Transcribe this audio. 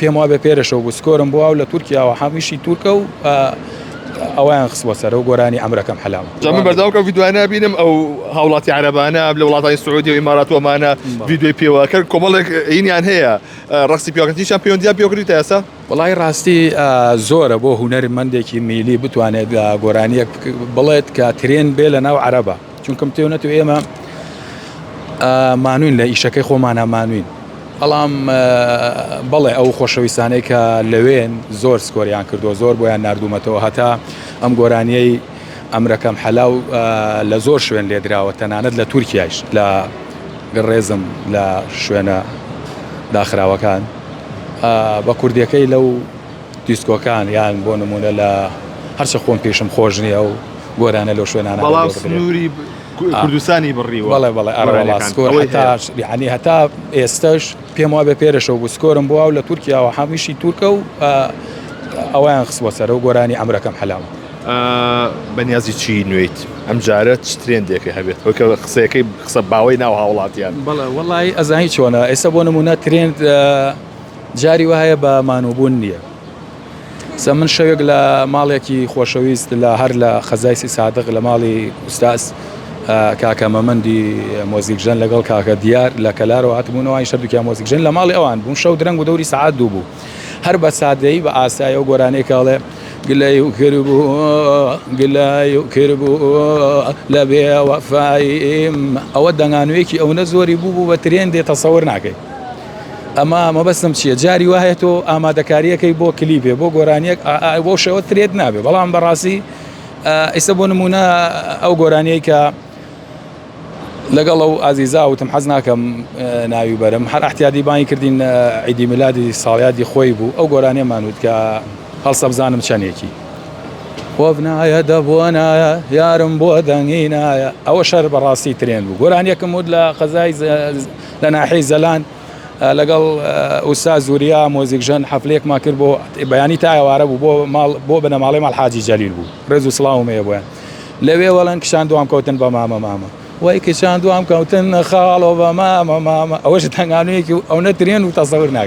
پێم وابێ پێرەشەوە بوو سکۆرم بووە و لە تورکیاوە هەمیشی تورکە و ئەویان خستوە سەرە و گۆرانی ئەمرەکەم حەلاوە. من بەرداوکە ڤیدیوانە بینم ئەو هاوڵاتی عەرەبانە لە وڵاتانی سعودی و ئیمارات و ئەمانە ڤیدیۆی پێوە کرد کۆمەڵێک هینیان هەیە ڕستی پیاکەتی شامپیۆندیا پێکردی ئێستا؟ وڵای ڕاستی زۆرە بۆ هونەرمەندێکی میلی بتوانێت گۆرانیەک بڵێت کە ترێن بێ لە ناو عەرەبە چونکەم تێونەت و ئێمە مانوین لە ئیشەکەی خۆمانە مانوین بەڵام بەڵێ ئەو خۆشەویستانەی کە لەوێن زۆر سکۆریان کردو زۆر بۆیان نردومەتەوە هەتا ئەم گۆرانیەی ئەمرەکەم حەلاو لە زۆر شوێن لێدراوە تەنانەت لە تورکیاش لە گڕێزم لە شوێنە داخراوەکان بە کوردیەکەی لەو دیسکۆکان یان بۆ نمونە لە هەرچە خۆم پێشم خۆش نییە و گۆرانە لەو شوێنانە بەڵام سنووری کوردستانی بڕیوە بەڵێ ینی هەتا ئێستش پێم وابێ پێرەشەوە بوو سکۆرم بووە و لە تورکیاوە هەمیشی تورکە و ئەویان خستوە سەرە و گۆرانی ئەمرەکەم حەلاوە. بەنیازی چی نوێیت ئەم جارە چ ترێندێکی هەبێت وەکە قسەیەکەی قسە باوەی ناو هاوڵاتیان؟ بەڵێ وەڵی ئەزانی چۆنە ئێستا بۆ نمونە ترێند جاری وهەیە بە مانووبوون نییە. من شەوێک لە ماڵێکی خۆشەویست لە هەر لە خەزایسی سادق لە ماڵی ئوستاس کاکە مەمەندی مۆزیکژەن لەگەڵ کاکە دیار لە کەلارەوە هاتبوونەوەی شەردووکیان مۆزیکژەن لە ماڵی ئەوان بوون شەو درەنگ و دەوری سەعات دوو بوو هەر بە سادەیی بە ئاسایە و گۆرانەی کاڵێ گلەی و کردبوو گلای و کردبوو لە بێوەفایم ئەوە دەنگانوەیەکی ئەوە زۆری بوو بە ترێن دێ تەسەوەر ناکەی. ئەمە مەبەستم چییە جاری وایەتەوە ئامادەکاریەکەی بۆ کلیبێ بۆ گۆرانیەک بۆ شەوە ترێت نابێ بەڵام بەڕاستی ئێستا بۆ نمونە ئەو گۆرانیەی کە لەگەڵ ئەو ئازیزا وتم حەز ناکەم ناوی بەرم هەر احتیاطی بانی کردین عیدی میلادی ساڵیادی خۆی بوو ئەو گۆرانیەمانوت کە هەڵسە بزانم چەندێکی وەبنایە دەبوونایە یارم بۆ دەنگینایە ئەوە شەر بەڕاستی ترێن بوو گۆرانیەکەم وت لە قەزای لە ناحەی زەلان لەگەڵ ئوستا زوریا مۆزیکژەن حەفلەیەکمان کرد بۆ بەیانی تا ئێوارە بوو بۆ بنەماڵی ماڵحاجی جەلیل بوو ڕێز و سڵاوم هەیە بۆیان لەوێ وەڵەن کشان دوام کەوتن بە مامە وای کشان دوام کەوتن خاڵەوە بە مامە ئەوەش تەنگانوویەکی ئەو نەترێن و تەسەور ناکەی.